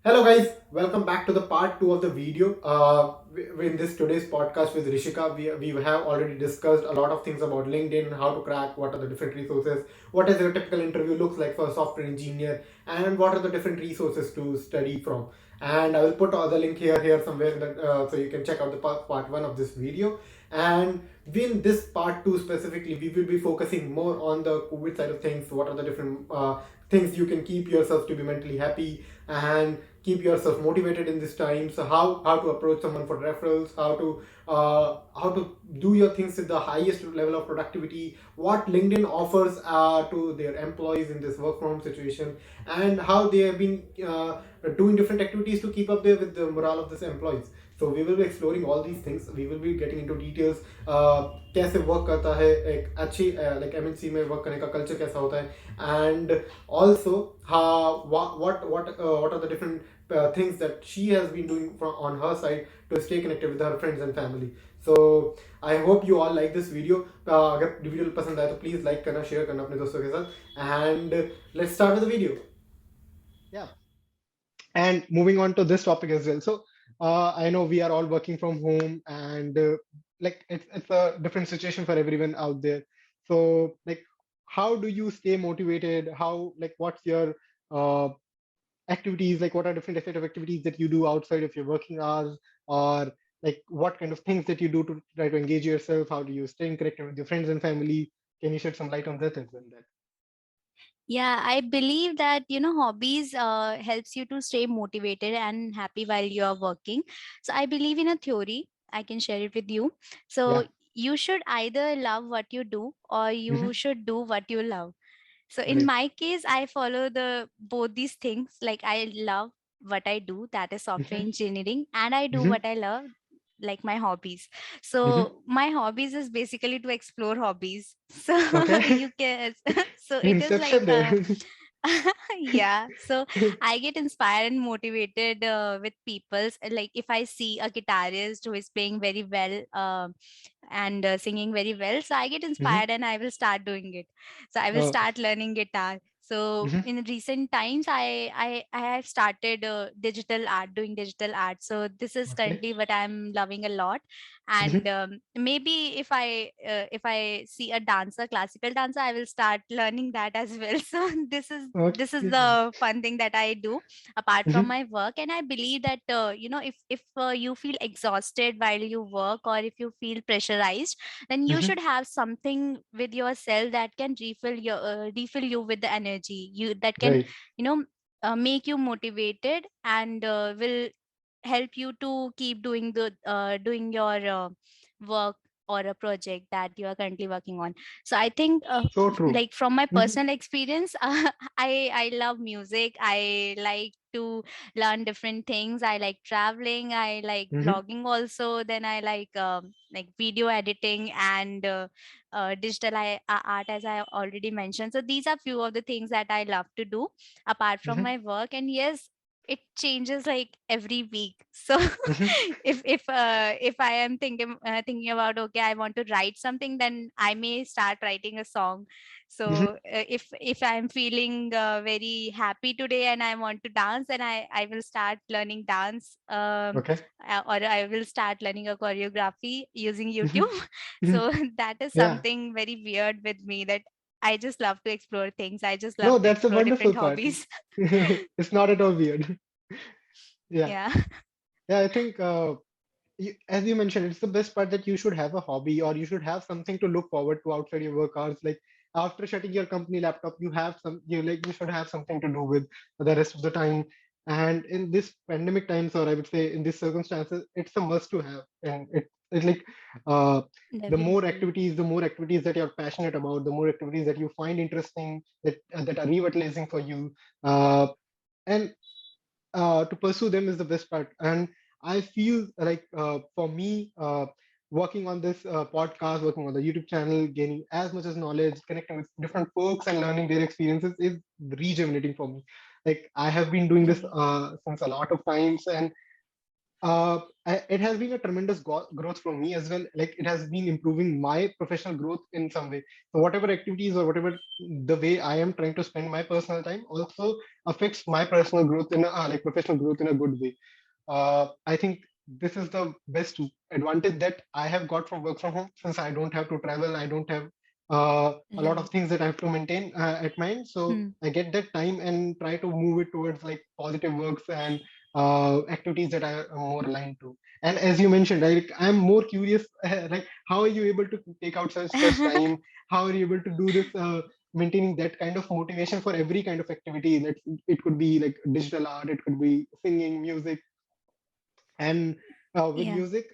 Hello guys, welcome back to the part 2 of the video. In this today's podcast with Rishika, we have already discussed a lot of things about LinkedIn, how to crack, what are the different resources, what is your typical interview looks like for a software engineer, and what are the different resources to study from. And I will put all the link here somewhere so you can check out the part 1 of this video. And in this part 2 specifically, we will be focusing more on the COVID side of things. What are the different things you can keep yourself to be mentally happy and keep yourself motivated in this time. So how to approach someone for referrals, how to do your things with the highest level of productivity, what LinkedIn offers to their employees in this work from home situation, and how they have been doing different activities to keep up there with the morale of these employees. So we will be exploring all these things. We will be getting into details. कैसे work करता है एक अच्छी like MNC में work करने का culture कैसा होता है, and also what are the different things that she has been doing on her side to stay connected with her friends and family. So I hope you all like this video. अगर video पसंद आए तो please like करना, share करना अपने दोस्तों के साथ, and let's start with the video. Yeah. And moving on to this topic as well. So I know we are all working from home, and like it's a different situation for everyone out there. So like, how do you stay motivated? How, like, what's your uh, activities? Like, what are different set of activities that you do outside of your working hours, or like what kind of things that you do to try to engage yourself? How do you stay connected with your friends and family? Can you shed some light on that as well? Yeah, I believe that hobbies helps you to stay motivated and happy while you are working. So I believe in a theory. I can share it with you. So Yeah. you should either love what you do or Hmm. you should do what you love. So in Right. my case, I follow the both these things. Like I love what I do, that is software Hmm. engineering, and I do Hmm. what I love, like my hobbies. Hmm. So my hobbies is basically to explore hobbies. So Okay. you can so it is like Inception there. yeah, so I get inspired and motivated with people's, like if I see a guitarist who is playing very well, and singing very well, so I get Hmm. inspired and I will start doing it. So I will Oh. start learning guitar. So Hmm. in recent times, I have started digital art, doing digital art. So this is Okay. currently what I'm loving a lot. Hmm. And maybe if I see a dancer, classical dancer, I will start learning that as well. So this is Okay. the fun thing that I do apart from Hmm. my work. And I believe that if you feel exhausted while you work, or if you feel pressurized, then you Hmm. should have something with yourself that can refill you with the energy you that can Right. you know make you motivated, and will help you to keep doing your work or a project that you are currently working on. So I think So true. like from my Hmm. personal experience, I love music. I like to learn different things. I like traveling. I like Hmm. blogging also. Then I like video editing and art, as I already mentioned. So these are few of the things that I love to do apart from Hmm. my work. And yes, it changes like every week. So Hmm. if I am thinking about, okay, I want to write something, then I may start writing a song. Hmm. So if I'm feeling very happy today and I want to dance, then I will start learning dance, Okay. or I will start learning a choreography using Hmm. YouTube. So that is Yeah. something very weird with me, that I just love to explore things. I just love No, to that's a explore wonderful different part. hobbies. It's not at all weird. Yeah. Yeah. Yeah. I think, as you mentioned, it's the best part that you should have a hobby, or you should have something to look forward to outside your work hours. Like after shutting your company laptop, you should have something to do with the rest of the time. And in this pandemic times, or I would say in these circumstances, it's a must to have. And it's like, uh, Definitely. the more activities that you're passionate about, the more activities that you find interesting, that are revitalizing for you. And to pursue them is the best part. And I feel like, for me, working on this podcast, working on the YouTube channel, gaining as much as knowledge, connecting with different folks and learning their experiences is rejuvenating for me. Like I have been doing this Right. since a lot of times, and It has been a tremendous growth for me as well. Like it has been improving my professional growth in some way. So whatever activities or whatever the way I am trying to spend my personal time also affects my personal growth in a, like professional growth in a good way. I think this is the best advantage that I have got from work from home, since I don't have to travel. I don't have a lot of Right. things that I have to maintain at mind. So Hmm. I get that time and try to move it towards like positive works and activities that I am more aligned to. And as you mentioned, I'm more curious, like how are you able to take out such time? How are you able to do this? Maintaining that kind of motivation for every kind of activity. That it could be like digital art, it could be singing, music, and with Yeah. music,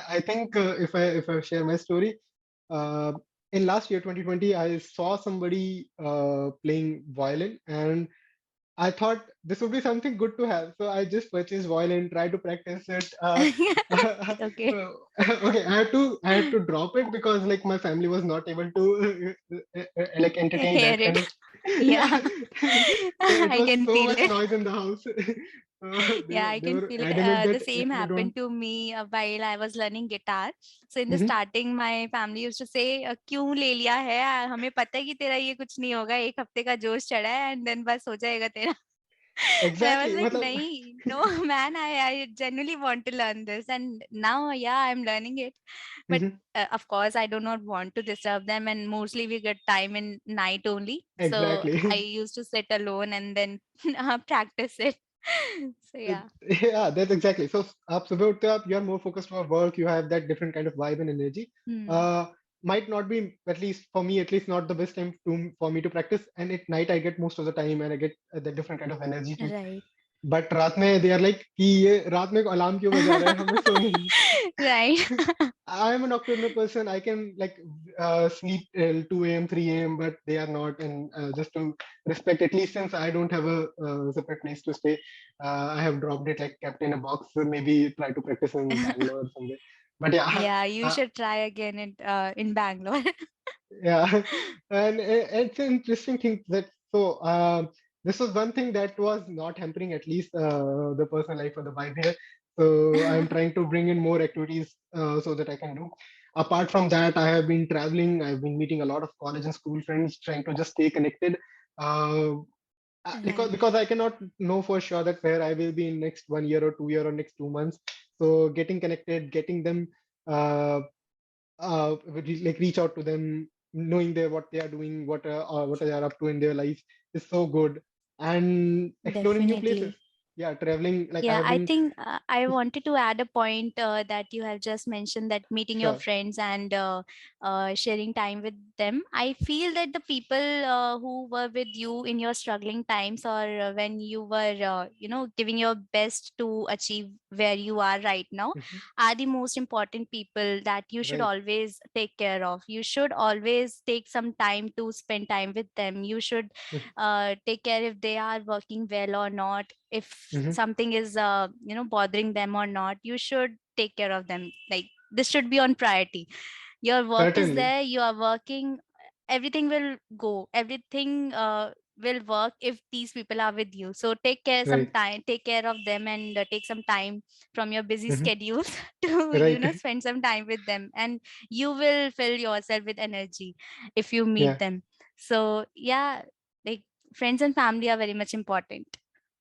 I think if I share my story, uh, in last year 2020, I saw somebody playing violin, and I thought this would be something good to have. So I just purchased violin, try to practice it. Okay. Okay, I had to drop it because like my family was not able to like entertain Hear that kind it. of. Yeah. Yeah. So it I was can so feel much it. noise in the house. They Yeah, were I they can were feel it. adamant The that same you don't. happened to me while I was learning guitar. So in the Mhm. starting, my family used to say, "क्यों ले लिया है? हमें पता है कि तेरा ये कुछ नहीं होगा. एक हफ्ते का जोश चढ़ा है and then बस हो जाएगा तेरा." And I was Exactly. like, मतलब, "नहीं, no, man, I genuinely want to learn this." And now, yeah, I'm learning it. But Mhm. of course, I do not want to disturb them. And mostly we get time in night only. So I Exactly. used to sit alone and then practice it. So yeah. Yeah, that's exactly. So up Subhotya, you're more focused on work. You have that different kind of vibe and energy. Hmm. Uh, might not be, at least for me, at least not the best time to for me to practice. And at night, I get most of the time, and I get the different kind of energy too. Right. But रात में they are like कि ये रात में alarm क्यों बजा रहा है, हमें सोने दीजिए. Right. I'm a nocturnal person. I can like sleep till 2 a.m., 3 a.m., but they are not. And just to respect, at least since I don't have a separate place to stay, I have dropped it, like kept in a box. So maybe try to practice in Bangalore or somewhere. But yeah, Yeah, you uh, should try again in Bangalore. yeah, and it's an interesting thing that so this was one thing that was not hampering at least the personal life or the vibe here. So I'm trying to bring in more activities so that I can do. Apart from that, I have been traveling. I've been meeting a lot of college and school friends, trying to just stay connected. Uh, because Right. because I cannot know for sure that where I will be in next 1 year or 2 year or next 2 months. So getting connected, getting them. Uh, like reach out to them, knowing what they are doing, what they are up to in their life is so good, and exploring new places. Definitely. Yeah, traveling. Like I Yeah, have I been. think I wanted to add a point that you have just mentioned, that meeting your Sure. friends and sharing time with them. I feel that the people who were with you in your struggling times, or when you were, giving your best to achieve where you are right now, Mhm. are the most important people that you should Right. always take care of. You should always take some time to spend time with them. You should take care if they are working well or not, if Mm-hmm. something is bothering them or not. You should take care of them. Like, this should be on priority. Your work is Certainly. there, you are working, everything will go, everything will work if these people are with you. So Right. take care of them, and take some time from your busy Hmm. schedules to Right. spend some time with them, and you will fill yourself with energy if you meet Yeah. them. So yeah, like, friends and family are very much important.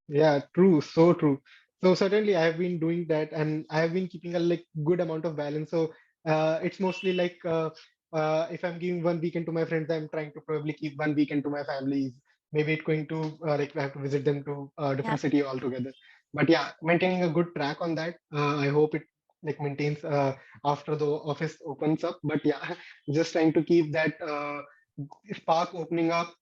Yeah, true, so true. So certainly I have been doing that, and I have been keeping a like good amount of balance. So it's mostly like if I'm giving 1 weekend to my friends, I'm trying to probably keep 1 weekend to my families. Maybe it's going to like I have to visit them to a Yeah. different city altogether. But yeah, maintaining a good track on that. I hope it like maintains after the office opens up. But yeah, just trying to keep that spark opening up,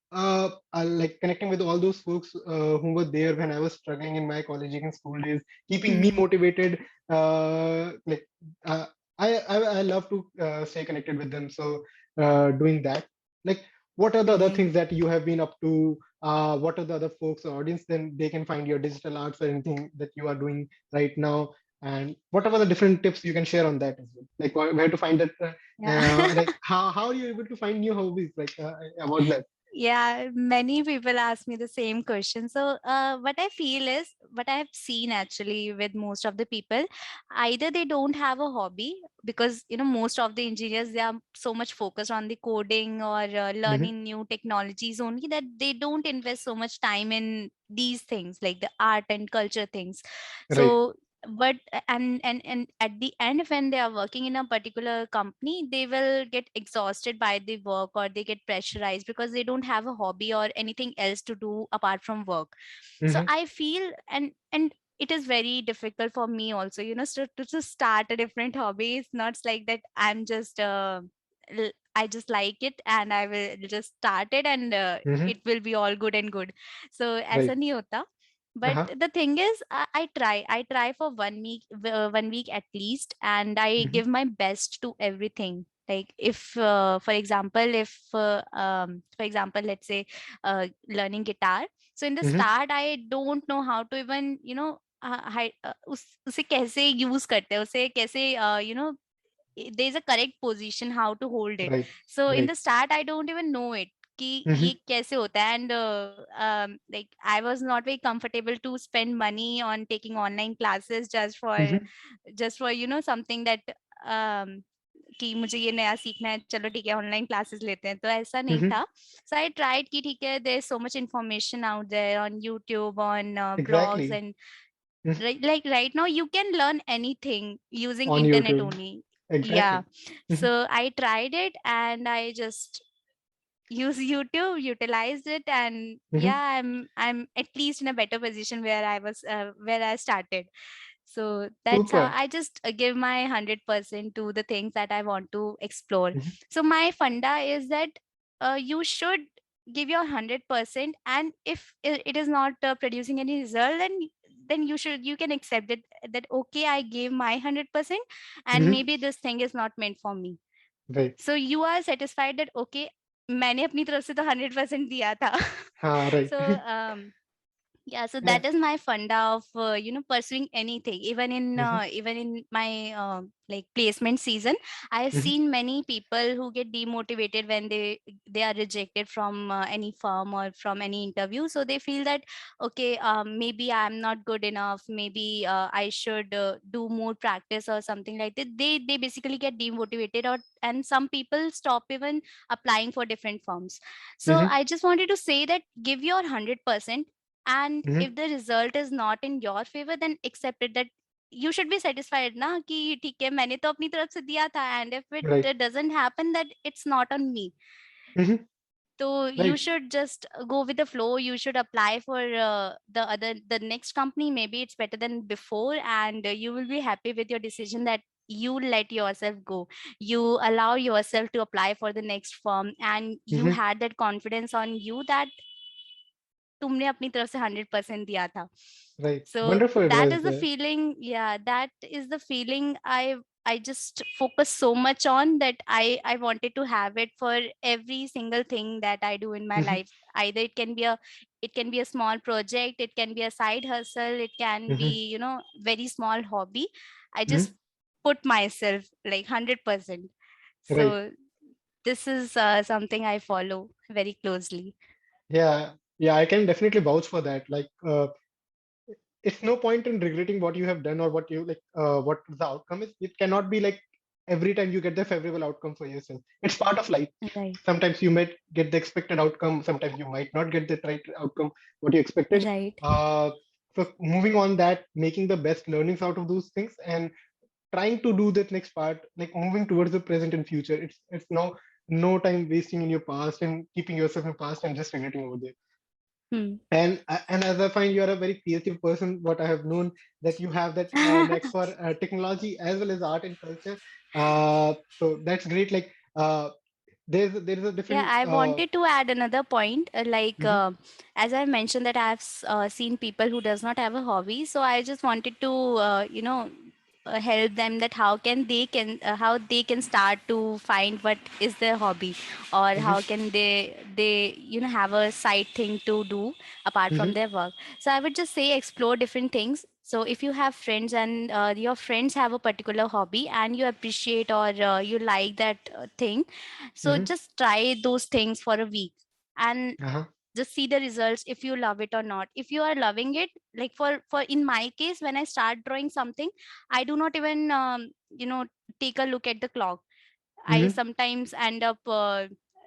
like connecting with all those folks who were there when I was struggling in my college and school days, keeping me Hmm. motivated. Like uh, I love to stay connected with them. So doing that, like, what are the other Right. things that you have been up to? What are the other folks or audience? Then they can find your digital arts or anything that you are doing right now. And what are the different tips you can share on that as well? Like where to find that Yeah. like how are you able to find new hobbies like about that? Yeah, many people ask me the same question. So, what I feel is, what I have seen actually with most of the people, either they don't have a hobby because, most of the engineers, they are so much focused on the coding or Hmm. learning new technologies only, that they don't invest so much time in these things like the art and culture things. Right. So, but and at the end, when they are working in a particular company, they will get exhausted by the work, or they get pressurized because they don't have a hobby or anything else to do apart from work. So Hmm. I feel, and it is very difficult for me also, to start a different hobby. It's not like that I'm just I just like it and I will just start it, and Hmm. it will be all good and good. So aisa Right. nahi hota. But Uh-huh. the thing is, I try for 1 week, 1 week at least, and I Hmm. give my best to everything. Like if for example, let's say learning guitar. So in the Hmm. start, I don't know how to even, उसे कैसे use करते हैं, उसे कैसे there is a correct position how to hold it. Right. So in Right. the start I don't even know it कि Hmm. ये कैसे होता है. And like I was not very comfortable to spend money on taking online classes Hmm. just for something that um, कि मुझे ये नया सीखना है, चलो ठीक है ऑनलाइन क्लासेस लेते हैं, तो ऐसा नहीं Hmm. था. So I tried कि ठीक है, there is so much information out there on YouTube, on blogs, Exactly. and Mhm. like right now you can learn anything using On internet YouTube. only. Yeah. Exactly. Hmm. So I tried it and I just use YouTube, utilized it, and Hmm. yeah, I'm at least in a better position where I started. So that's how Super. I just give my 100% to the things that I want to explore. Hmm. So my funda is that you should give your 100%, and if it is not producing any result, then you can accept it, that okay, I gave my 100%, and Hmm. maybe this thing is not meant for me. Right. So you are satisfied that okay, मैंने अपनी तरफ से तो 100% दिया था. Ah, right. So yeah, so Yeah. that is my funda of pursuing anything, Hmm. even in my like placement season. I have Hmm. seen many people who get demotivated when they are rejected from any firm or from any interview. So they feel that okay, maybe I'm not good enough, maybe I should do more practice or something like that. They basically get demotivated, or and some people stop even applying for different firms. So Hmm. I just wanted to say that give your 100%, and Hmm. if the result is not in your favor, then accept it, that you should be satisfied ना कि ठीक है, मैंने तो अपनी तरफ से दिया था, and if it Right. doesn't happen, that it's not on me. Hmm. So you Right. should just go with the flow. You should apply for the next company, maybe it's better than before, and you will be happy with your decision, that you let yourself go, you allow yourself to apply for the next firm, and you Hmm. had that confidence on you that तुमने अपनी तरफ से 100% दिया था. Right. So Wonderful that advice is the there. feeling. Yeah, that is the feeling I just focus so much on, that I wanted to have it for every single thing that I do in my Hmm. life. Either it can be a small project, it can be a side hustle, it can be Hmm. very small hobby. I Hmm. just put myself like 100%. So Right. this is something I follow very closely. Yeah. Yeah. I can definitely vouch for that. Like, it's no point in regretting what you have done or what you like, what the outcome is. It cannot be like every time you get the favorable outcome for yourself. It's part of life. Right. Sometimes you might get the expected outcome, sometimes you might not get the right outcome what you expected. Right. uh, so moving on, that making the best learnings out of those things and trying to do that next part, like moving towards the present and future. It's now no time wasting in your past and keeping yourself in past and just regretting over there. Hmm. And as I find you are a very creative person, what I have known, that you have that knack for technology as well as art and culture. So that's great. Like, there is a Yeah, different. I wanted to add another point. Mhm. As I mentioned that I've seen people who does not have a hobby, so I just wanted to help them, that how they can start to find what is their hobby, or Mhm. how can they have a side thing to do apart from Mhm. their work. So I would just say explore different things. So if you have friends, and your friends have a particular hobby, and you appreciate, or you like that thing, so Mhm. just try those things for a week. and Uh-huh. just see the results if you love it or not. If you are loving it, like for in my case, when I start drawing something, I do not even take a look at the clock. I Mm-hmm. sometimes end up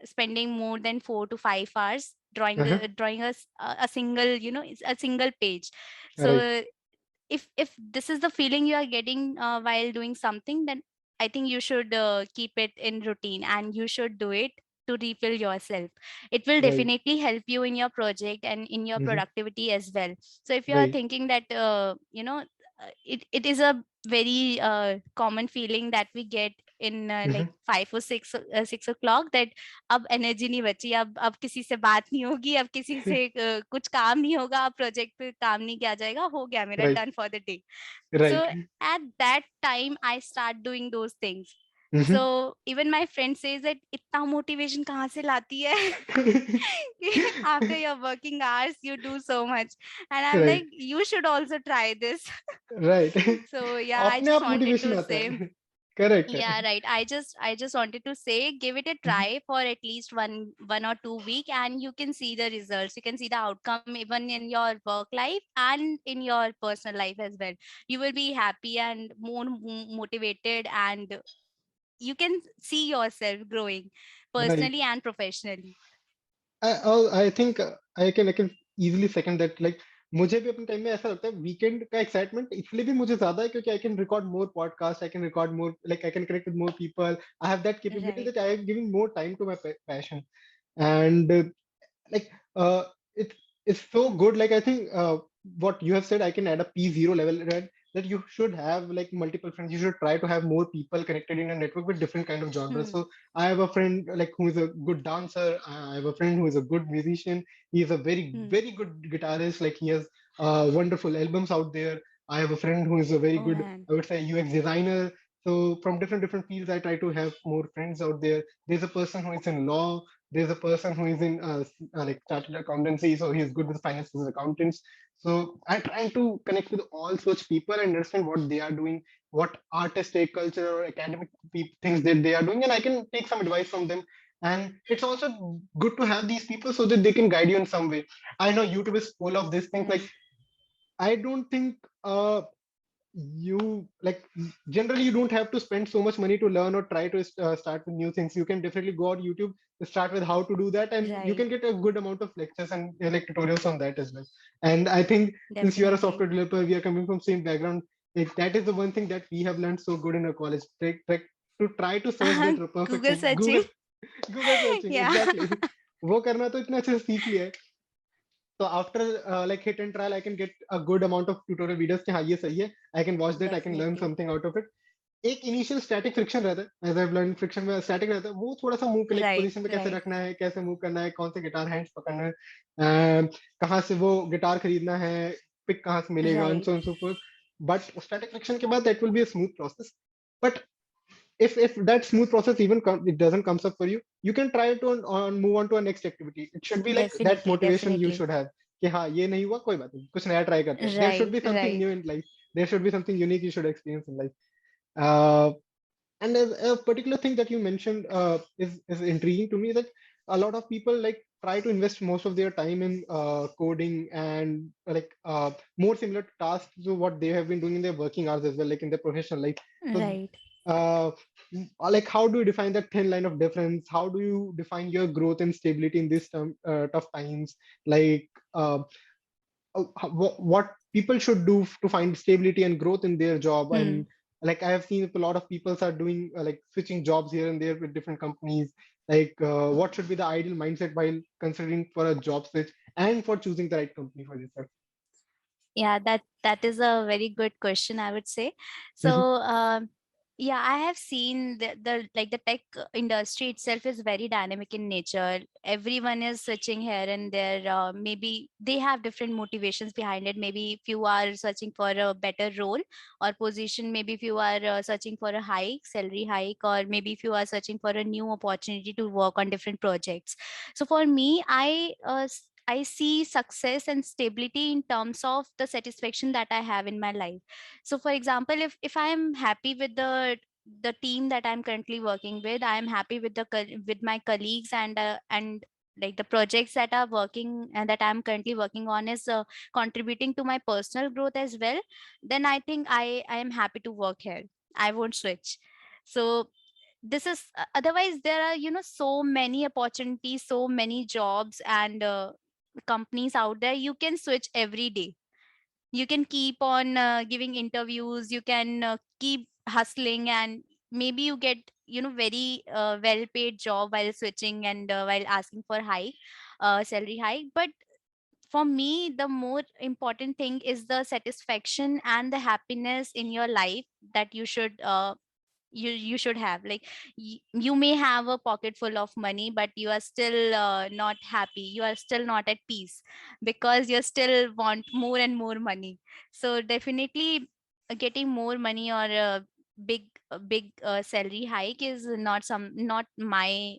spending more than 4 to 5 hours Uh-huh. drawing a single, a single page. Right. So if this is the feeling you are getting while doing something, then I think you should keep it in routine, and you should do it to refill yourself. It will Right. definitely help you in your project and in your Mm-hmm. productivity as well. So if you are Right. thinking that it is a very common feeling that we get in Mm-hmm. like 5 or 6 o'clock, that अब energy नहीं बची, अब किसी से बात नहीं होगी, अब किसी से कुछ काम नहीं होगा, अब प्रोजेक्ट पे काम नहीं किया जाएगा, हो गया मेरा, Right. Done for the day. So Right. at that time I start doing those things. So Mm-hmm. even my friend says that इतना motivation कहाँ से लाती है कि after your working hours you do so much, and I'm Right. like, you should also try this. Right. So yeah, I अपने just आप wanted motivation to आता say, है. Correct है. yeah, right. I just wanted to say, give it a Mhm. try for at least 1 or 2 week, and you can see the results. You can see the outcome even in your work life and in your personal life as well. You will be happy and more motivated, and you can see yourself growing Right. personally and professionally. I think I can easily second that. Like मुझे भी अपने time में ऐसा लगता है weekend का excitement इसलिए भी मुझे ज्यादा है क्योंकि I can record more podcast I can record more like I can connect with more people I have that capability Right. That I am giving more time to my passion and like it is so good. Like I think what you have said, I can add a P0 level, right? That you should have like multiple friends. You should try to have more people connected in a network with different kind of genres. Hmm. So I have a friend like who is a good dancer. I have a friend who is a good musician. He is a very Hmm. very good guitarist. Like he has wonderful albums out there. I have a friend who is a very Oh good, man. I would say, UX designer. So from different fields, I try to have more friends out there. There's a person who is in law. There's a person who is in like chartered accountancy, so he's good with finance business accountants. So I try to connect with all such people and understand what they are doing, what artistic, culture, or academic things that they are doing, and I can take some advice from them. And it's also good to have these people so that they can guide you in some way. I know YouTube is full of these things. Like Right. I don't think you like generally you don't have to spend so much money to learn or try to start with new things. You can definitely go on YouTube to start with how to do that, and you Right. can get a good amount of lectures and like tutorials on that as well. And I think since you are a Definitely. software developer, we are coming from same background. Like, that is the one thing that we have learned so good in our college. To try to search that perfect Google thing. searching. Google searching Yeah. exactly. वो करना तो इतना अच्छे से सीख लिया है. So after like hit and trial, I can get a good amount of tutorial videos कि हाँ ये सही है. I can watch that. I can learn Definitely. something out of it. एक इनिशियल स्टैटिक फ्रिक्शन रहता है एज आई लर्न फ्रिक्शन में static रहता है वो थोड़ा सा मूव के लाइक Right. पोजीशन पे कैसे Right. रखना है कैसे मूव करना है कौन से गिटार हैंड्स पकड़ना है कहाँ से वो गिटार खरीदना है पिक कहाँ से मिलेगा and Right. So and so fourth but static friction के बाद that will be a smooth process but if that smooth process even it doesn't comes up for you you can try to move on to a next activity it should be like that Definitely. motivation you Definitely. should have कि हाँ ये नहीं हुआ कोई बात नहीं कुछ नया ट्राई करते हैं there should Right. be something Right. new in life there should be something unique you should experience in life uh, and a particular thing that you mentioned is intriguing to me that a lot of people like try to invest most of their time in coding and like more similar tasks to what they have been doing in their working hours as well like in their professional life so Right. uh, like how do you define that thin line of difference how do you define your growth and stability in these tough times like what people should do to find stability and growth in their job Hmm. and like I have seen a lot of people are doing like switching jobs here and there with different companies like what should be the ideal mindset while considering for a job switch and for choosing the right company for yourself. Yeah, that is a very good question, I would say. So Mhm. yeah, I have seen the like the tech industry itself is very dynamic in nature. Everyone is searching here and there. Maybe they have different motivations behind it. Maybe if you are searching for a better role or position, maybe if you are searching for a hike salary hike, or maybe if you are searching for a new opportunity to work on different projects. So for me, I see success and stability in terms of the satisfaction that I have in my life. So for example, if I am happy with the team that I'm currently working with, I am happy with with my colleagues, and like the projects that are working and that I'm currently working on is contributing to my personal growth as well, then I think I am happy to work here. I won't switch. So this is otherwise there are, so many opportunities, so many jobs and companies out there. You can switch every day. You can keep on giving interviews, you can keep hustling, and maybe you get, very well paid job while switching and while asking for high salary hike. But for me, the more important thing is the satisfaction and the happiness in your life that you should have. Like you may have a pocket full of money, but you are still not happy, you are still not at peace, because you still want more and more money. So definitely getting more money or a big salary hike is not my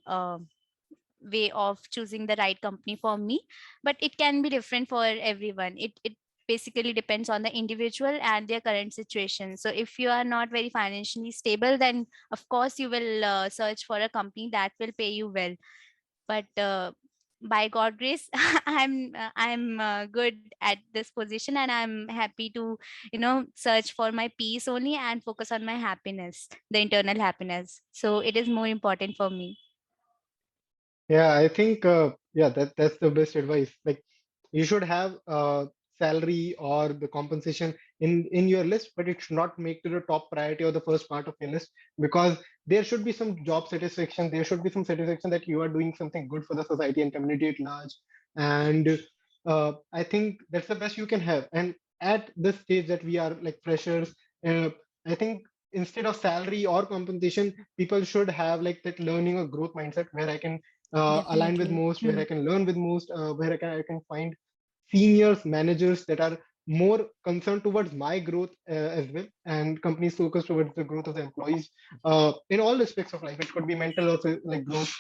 way of choosing the right company for me. But it can be different for everyone. It basically depends on the individual and their current situation. So if you are not very financially stable, then of course you will search for a company that will pay you well. But by god grace, I'm good at this position, and I'm happy to, search for my peace only and focus on my happiness, the internal happiness. So it is more important for me. Yeah, I think yeah, that's the best advice. Like you should have salary or the compensation in your list, but it should not make to the top priority or the first part of your list, because there should be some job satisfaction. There should be some satisfaction that you are doing something good for the society and community at large. And I think that's the best you can have. And at this stage that we are like freshers, uh, I think instead of salary or compensation, people should have like that learning or growth mindset where I can align with Definitely. most, where Hmm. I can learn with most, where I can find seniors, managers that are more concerned towards my growth as well, and companies focus towards the growth of the employees in all aspects of life. It could be mental also like growth,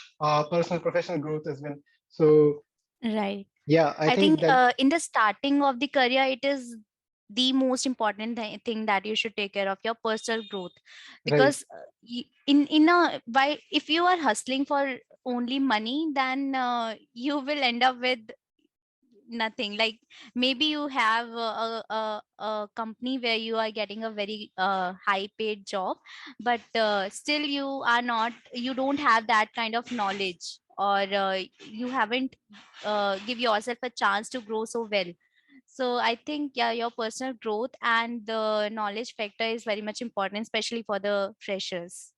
personal, professional growth as well. So Right. yeah, I I think think that in the starting of the career, it is the most important thing that you should take care of your personal growth. right. Because in a why, if you are hustling for only money, then you will end up with nothing. Like maybe you have a company where you are getting a very high paid job, but still you don't have that kind of knowledge, or you haven't give yourself a chance to grow so well. So I think, yeah, your personal growth and the knowledge factor is very much important, especially for the freshers.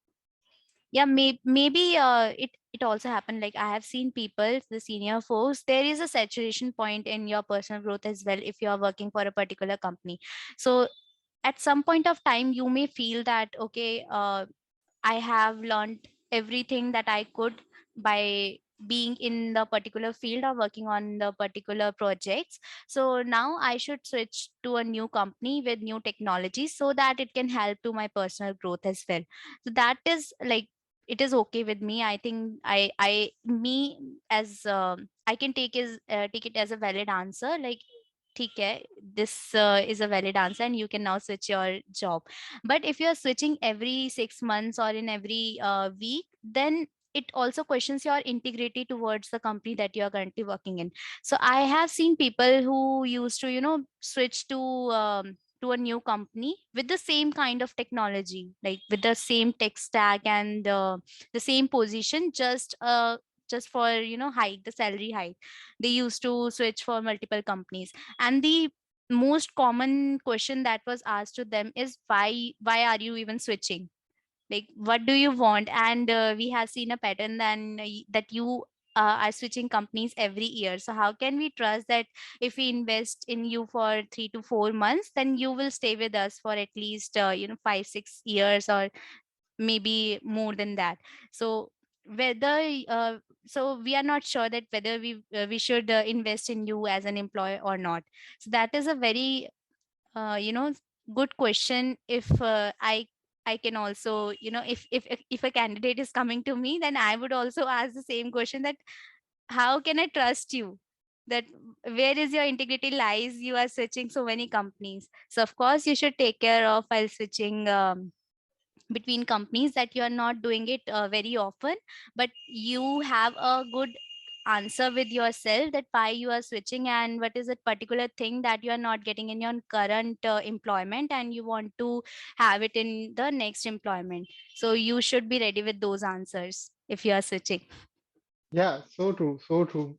Yeah, maybe it also happened. Like I have seen people, the senior folks, there is a saturation point in your personal growth as well if you are working for a particular company. So at some point of time you may feel that, okay, I have learned everything that I could by being in the particular field or working on the particular projects. So now I should switch to a new company with new technology so that it can help to my personal growth as well. So that is like, it is okay with me. I think I me as I can take it as a valid answer. Like, ठीक है, this is a valid answer and you can now switch your job. But if you're switching every 6 months or in every week, then it also questions your integrity towards the company that you are currently working in. So I have seen people who used to, switch to a new company with the same kind of technology, like with the same tech stack and the same position, just for, hike the salary hike. They used to switch for multiple companies, and the most common question that was asked to them is, why are you even switching? Like, what do you want? And we have seen a pattern then that you are switching companies every year. So how can we trust that if we invest in you for 3 to 4 months, then you will stay with us for at least 5-6 years, or maybe more than that? So whether so we are not sure that whether we should invest in you as an employee or not. So that is a very uh, you know good question. If I can also, if a candidate is coming to me, then I would also ask the same question, that how can I trust you, that where is your integrity lies, you are switching so many companies. So of course you should take care of while switching between companies, that you are not doing it very often, but you have a good answer with yourself that why you are switching and what is that particular thing that you are not getting in your current employment and you want to have it in the next employment. So you should be ready with those answers if you are switching. Yeah, so true, so true.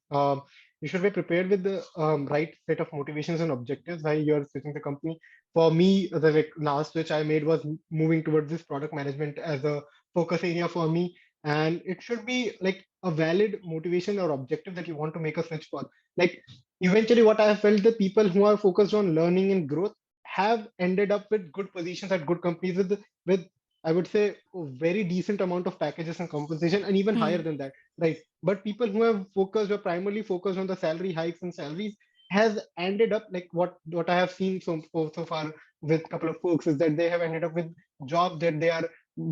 You should be prepared with the right set of motivations and objectives while you're switching the company. For me, the last switch I made was moving towards this product management as a focus area for me, and it should be like a valid motivation or objective that you want to make a switch for. Like eventually, what I have felt, the people who are focused on learning and growth have ended up with good positions at good companies with I would say a very decent amount of packages and compensation, and even higher Hmm. than that. Right. But people who have focused or primarily focused on the salary hikes and salaries has ended up like what I have seen so far with a couple of folks is that they have ended up with jobs that they are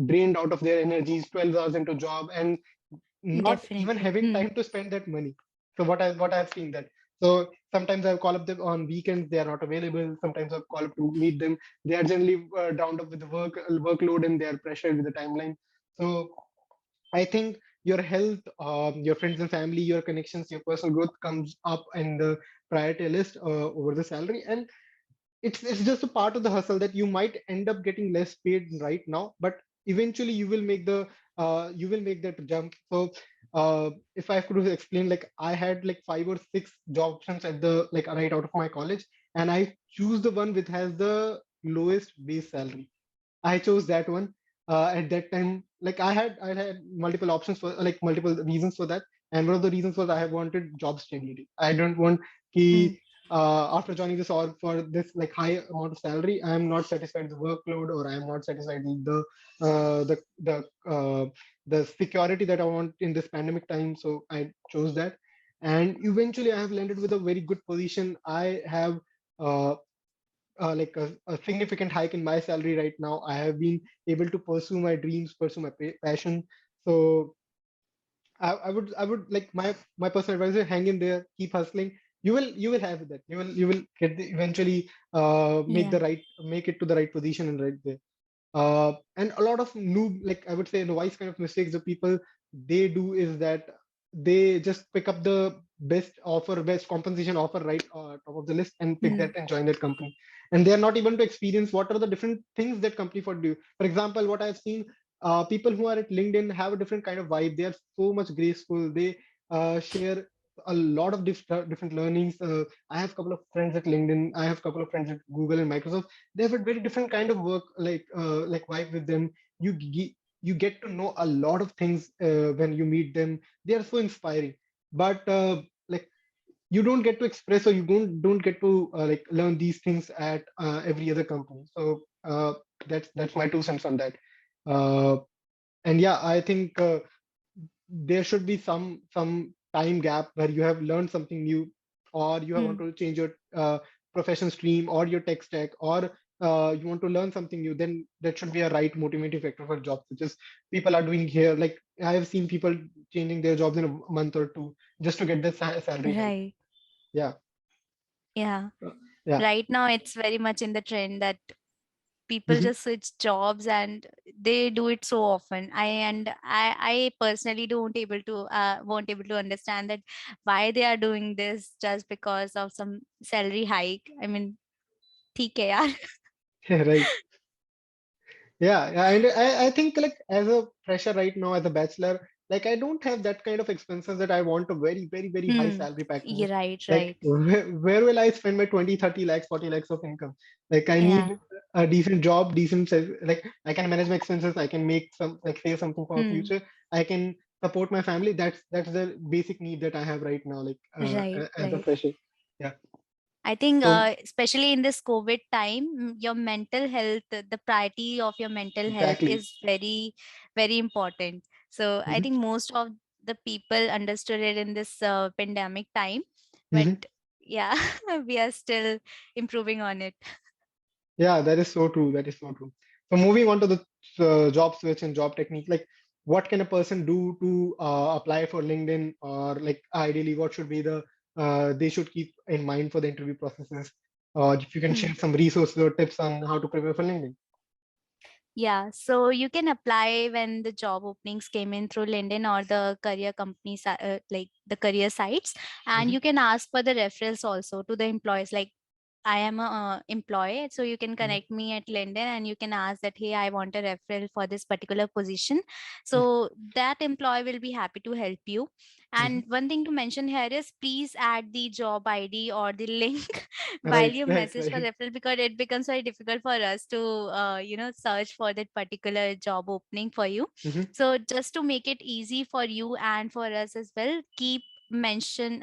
drained out of their energies, 12 hours into job, and not even Definitely. having time to spend that money. So what I've seen that. So sometimes I'll call up them on weekends, they are not available. Sometimes I'll call up to meet them. They are generally drowned up with the workload, and they are pressured with the timeline. So I think your health, your friends and family, your connections, your personal growth comes up in the priority list over the salary, and it's just a part of the hustle that you might end up getting less paid right now, but eventually you will make that jump. So if I could explain, like I had like 5 or 6 job options at the like right out of my college, and I choose the one which has the lowest base salary. I chose that one. At that time, like I had multiple options for like multiple reasons for that, and one of the reasons was I have wanted job stability. I don't want Hmm. ki after joining this org for this like high amount of salary, I am not satisfied with the workload, or I am not satisfied with uh, the the the security that I want in this pandemic time. So I chose that, and eventually I have landed with a very good position. I have. Uh, like a significant hike in my salary right now. I have been able to pursue my dreams, pursue my passion. So I would like my personal advice is hang in there, keep hustling. You will have that. You will get eventually Yeah. make it to the right position and right there. And a lot of noob, like I would say, novice kind of mistakes the people they do is that they just pick up the best compensation offer right top of the list and pick Hmm. that and join that company. And they are not even to experience what are the different things that company for do. For example, what I've seen, people who are at LinkedIn have a different kind of vibe. They are so much graceful. They share a lot of different learnings. I have a couple of friends at LinkedIn. I have a couple of friends at Google and Microsoft. They have a very different kind of work like vibe with them. You get to know a lot of things when you meet them. They are so inspiring, but like you don't get to express, or you don't get to like learn these things at every other company. So that's my 2 cents on that. uh, and yeah, I think there should be some time gap where you have learned something new, or you have want Hmm. to change your profession stream or your tech stack, or you want to learn something new. Then that should be a right motivating factor for jobs, which is people are doing here. Like I have seen people changing their jobs in a month or two just to get the salary hike. Right. Yeah. Yeah. Uh, yeah. Right now, it's very much in the trend that people Mhm. just switch jobs and they do it so often. I personally don't able to won't able to understand that why they are doing this just because of some salary hike. I mean, theek hai yaar. Yeah, right. Yeah, and I think like as a fresher right now, as a bachelor, like I don't have that kind of expenses that I want a very, very, very high Hmm. salary package. Yeah, right, Like right. where will I spend my 20, 30 lakhs, 40 lakhs of income? Like I Yeah. need a decent job, like I can manage my expenses, I can make some like save something for my Hmm. future, I can support my family. That's the basic need that I have right now, like Right, as a right. fresher. Yeah. I think, So especially in this COVID time, your mental health, the priority of your mental health exactly. is very, very important. So I Mhm. think most of the people understood it in this pandemic time, but Mhm. yeah, we are still improving on it. Yeah, that is so true. That is so true. So moving on to the job search and job technique, like what can a person do to apply for LinkedIn, or like ideally what should be the they should keep in mind for the interview processes? If you can Hmm. share some resources or tips on how to prepare for LinkedIn. Yeah, so you can apply when the job openings came in through LinkedIn or the career companies, like the career sites, and Mm-hmm. you can ask for the referrals also to the employees. Like, I am a employee, so you can Mm-hmm. connect me at LinkedIn and you can ask that, hey, I want a referral for this particular position. So that employee will be happy to help you. Mm-hmm. And one thing to mention here is please add the job ID or the link while Right, you right, message for right. referral, because it becomes very difficult for us to search for that particular job opening for you. Mm-hmm. So just to make it easy for you and for us as well, keep mention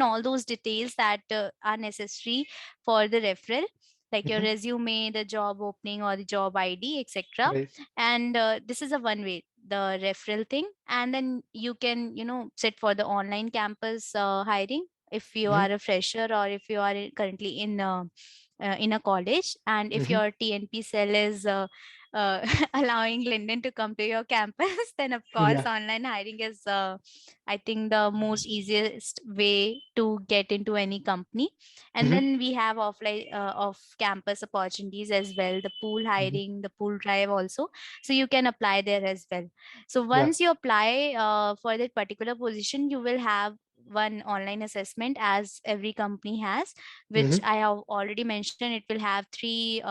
all those details that are necessary for the referral, like your Mm-hmm. resume, the job opening or the job ID, etc. Right. And this is a one way, the referral thing. And then you can sit for the online campus hiring if you Mm-hmm. are a fresher or if you are currently in a college, and if Mm-hmm. your TNP cell is allowing Linden to come to your campus, then of course Yeah. online hiring is I think the most easiest way to get into any company. And Mm-hmm. then we have offline off campus opportunities as well, the pool Mm-hmm. hiring, the pool drive also, so you can apply there as well. So Yeah. once you apply for that particular position, you will have one online assessment as every company has, which Mm-hmm. I have already mentioned. It will have three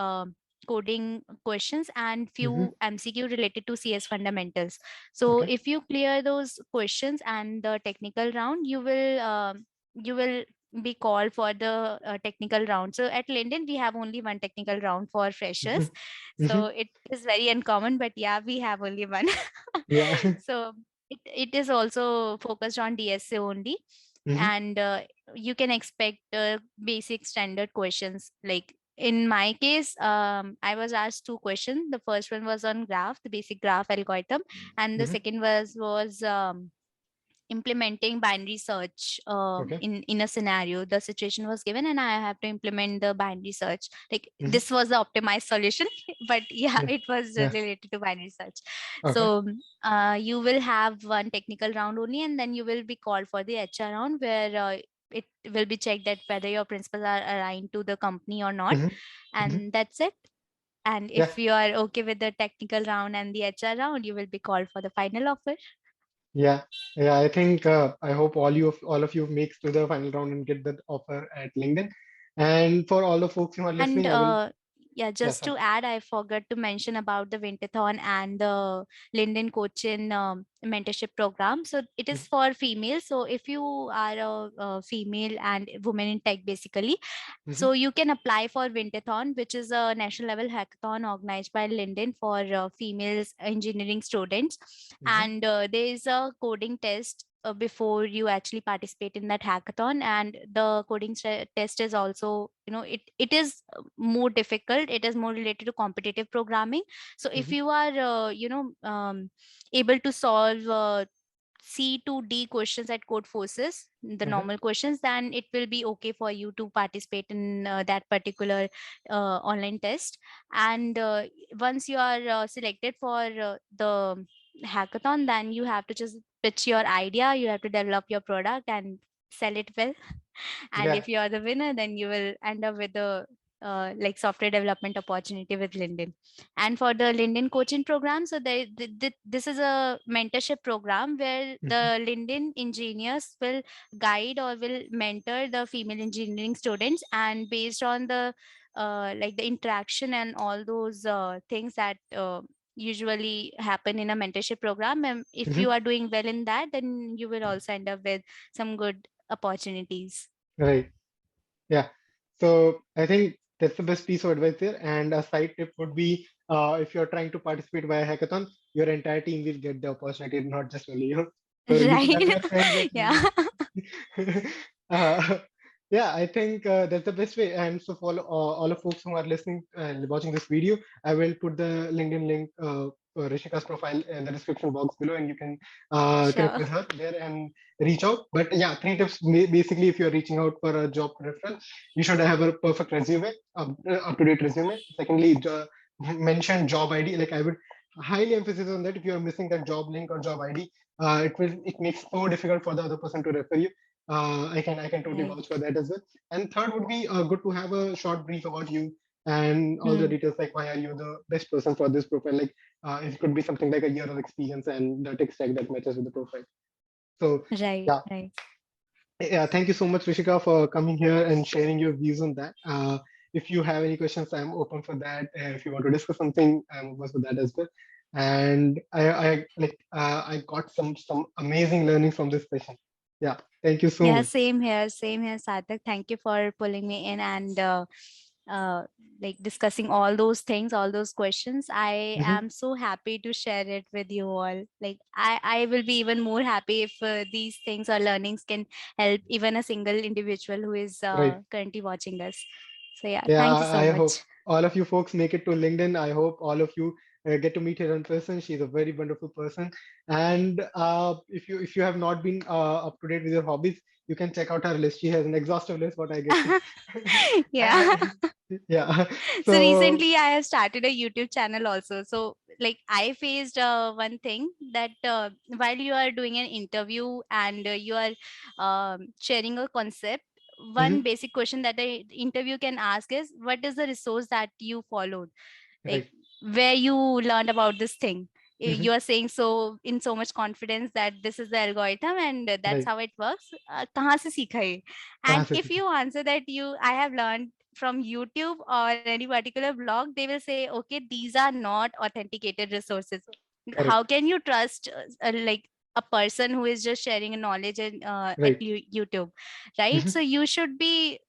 coding questions and Mm-hmm. few MCQ related to CS fundamentals. So Okay. if you clear those questions and the technical round, you will be called for the technical round. So at Linden, we have only one technical round for Mm-hmm. freshers. Mm-hmm. So it is very uncommon, but yeah, we have only one. Yeah. So it is also focused on DSA only. Mm-hmm. And you can expect basic standard questions. Like in my case, I was asked two questions. The first one was on graph, the basic graph algorithm, and the Mm-hmm. second was implementing binary search Okay. in a scenario. The situation was given and I have to implement the binary search. Like Mm-hmm. this was the optimized solution, but yeah, Yeah. it was Yeah. related to binary search. Okay. So you will have one technical round only, and then you will be called for the HR round, where it will be checked that whether your principles are aligned to the company or not. Mm-hmm. Mm-hmm. And that's it. And Yeah. if you are okay with the technical round and the HR round, you will be called for the final offer. Yeah. Yeah. I think I hope all of you makes to the final round and get the offer at LinkedIn. And for all the folks who are And listening, I will. yeah, Yeah. just Sorry. to add, I forgot to mention about the Winterthon and the Linden Coaching mentorship program. So it is for females. So if you are a female and woman in tech, basically, Mm-hmm. so you can apply for Winterthon, which is a national level hackathon organized by Linden for females engineering students. Mm-hmm. And there is a coding test before you actually participate in that hackathon. And the coding test is also, it is more difficult. It is more related to competitive programming. So if Mm-hmm. you are able to solve C to D questions at code forces, the Okay. normal questions, then it will be okay for you to participate in that particular online test. And once you are selected for the hackathon, then you have to just pitch your idea, you have to develop your product and sell it well. And Yeah. if you are the winner, then you will end up with the like software development opportunity with Linden. And for the Linden coaching program, so this is a mentorship program where Mm-hmm. the Linden engineers will guide or will mentor the female engineering students, and based on the like the interaction and all those things that usually happen in a mentorship program, and if Mm-hmm. you are doing well in that, then you will also end up with some good opportunities. Right. Yeah. So I think that's the best piece of advice there. And a side tip would be if you're trying to participate via hackathon, your entire team will get the opportunity, not just only you. So you can have Right. your friends at Yeah. uh, yeah, I think that's the best way. And so for all of folks who are listening and watching this video, I will put the LinkedIn link for Rishika's profile in the description box below, and you can connect Sure. with her there and reach out. But yeah, three tips basically if you're reaching out for a job referral, you should have a perfect resume, up-to-date resume. Secondly, mention job ID. Like I would highly emphasize on that. If you're missing that job link or job ID, it makes so difficult for the other person to refer you. I can totally Right. vouch for that as well. And third would be good to have a short brief about you and all the details like why are you the best person for this profile. Like it could be something like a year of experience and the tech stack that matches with the profile. So Right, yeah, right. yeah. Thank you so much, Rishika, for coming here and sharing your views on that. If you have any questions, I'm open for that. If you want to discuss something, I'm open for that as well. And I got some amazing learning from this session. Yeah, thank you so Yeah, much. same here, Sarthak. Thank you for pulling me in and uh, like discussing all those things, all those questions. I Hmm. am so happy to share it with you all. Like I will be even more happy if these things or learnings can help even a single individual who is Right. currently watching us. So yeah, Yeah, thank you so I much. hope all of you folks make it to LinkedIn. I hope all of you get to meet her in person. She's a very wonderful person. And if you have not been up to date with your hobbies, you can check out her list. She has an exhaustive list, what I get to. Yeah. And yeah, So so recently I have started a YouTube channel also. So like I faced one thing that while you are doing an interview and you are sharing a concept, one mhm, basic question that the interview can ask is, what is the resource that you followed, like right, where you learned about this thing. mhm, You are saying so in so much confidence that this is the algorithm and that's right. how it works. कहाँ से सीखा ये? कहाँ And से if सीखा? you answer that I have learned from YouTube or any particular blog, they will say, okay, these are not authenticated resources. How Correct. can you trust like a person who is just sharing a knowledge at Right. YouTube, right? Mhm, So you should be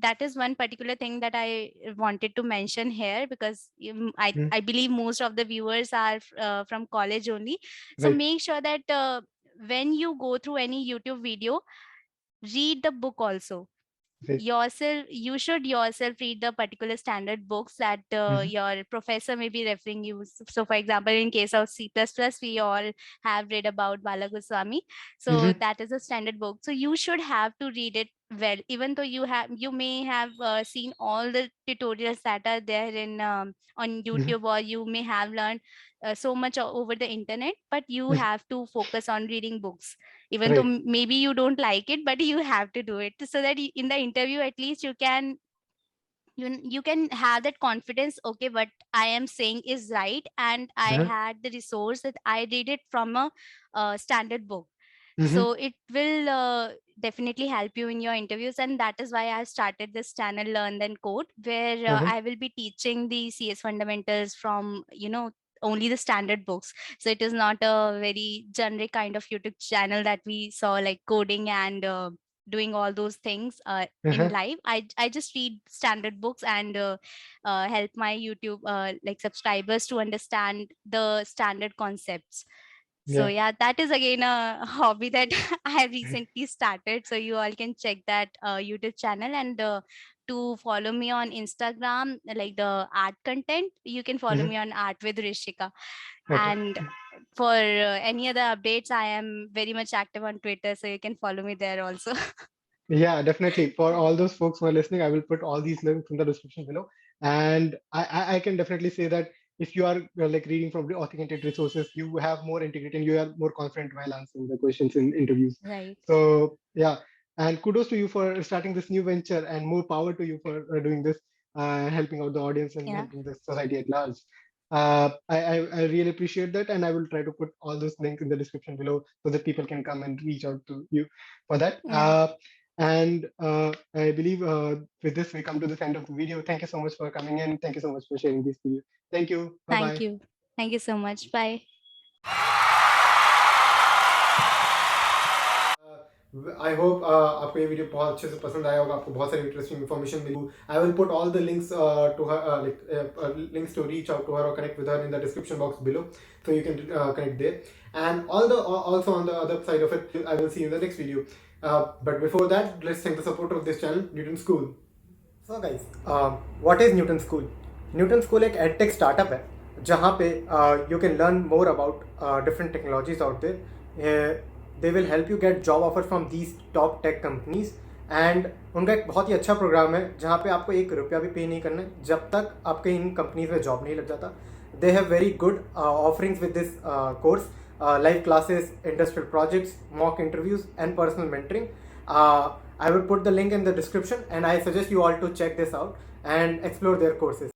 that is one particular thing that I wanted to mention here, because mhm, I believe most of the viewers are from college only. So right. make sure that when you go through any YouTube video, read the book also. Right. Yourself, you should yourself read the particular standard books that Mhm, your professor may be referring you. So for example, in case of C++, we all have read about Bala Goswami. So mhm, that is a standard book, so you should have to read it well, even though you may have seen all the tutorials that are there in on mhm, YouTube, or you may have learned so much over the internet, but you mhm, have to focus on reading books. Even though right. maybe you don't like it, but you have to do it, so that in the interview at least you can have that confidence. Okay, what I am saying is right, and I Uh-huh. had the resource that I read it from a standard book. Mhm, So it will definitely help you in your interviews, and that is why I started this channel, Learn Then Code, where uh-huh. I will be teaching the CS fundamentals from only the standard books. So it is not a very generic kind of YouTube channel that we saw, like coding and doing all those things in Uh-huh. live. I just read standard books and help my YouTube like subscribers to understand the standard concepts. So Yeah. yeah, that is again a hobby that I have recently started. So you all can check that YouTube channel, and to follow me on Instagram, like the art content, you can follow Mhm. me on Art with Rishika. Okay. And for any other updates, I am very much active on Twitter, so you can follow me there also. Yeah, definitely. For all those folks who are listening, I will put all these links in the description below. And I can definitely say that if you are like reading from the authenticated resources, you have more integrity and you are more confident while answering the questions in interviews. Right. So yeah, and kudos to you for starting this new venture, and more power to you for doing this, helping out the audience and Yeah. helping the society at large. I really appreciate that, and I will try to put all those links in the description below so that people can come and reach out to you for that. Yeah. And I believe with this, we come to the end of the video. Thank you so much for coming in. Thank you so much for sharing this video. Thank you. Bye Thank bye. you. Thank you so much. Bye. I hope आपको ये video बहुत अच्छे से पसंद आया होगा, आपको बहुत सारी इंटरेस्टिंग इन्फॉर्मेशन मिली. I will put all the links to her links to reach out to her or connect with her in the description box below, so you can connect there. And also on the other side of it, I will see you in the next video. But before that, let's thank the supporter of this channel, Newton School. So guys, what is Newton School? Newton School एक edtech startup है जहाँ पे you can learn more about different technologies out there. They will help you get job offers from these top tech companies. And उनका एक बहुत ही अच्छा programme है जहाँ पे आपको 1 रुपया भी पे नहीं करना है जब तक आपके इन कंपनीज में जॉब नहीं लग जाता. They have very good offerings with this course, live classes, industrial projects, mock interviews, and personal mentoring. I will put the link in the description, and I suggest you all to check this out. and explore their courses.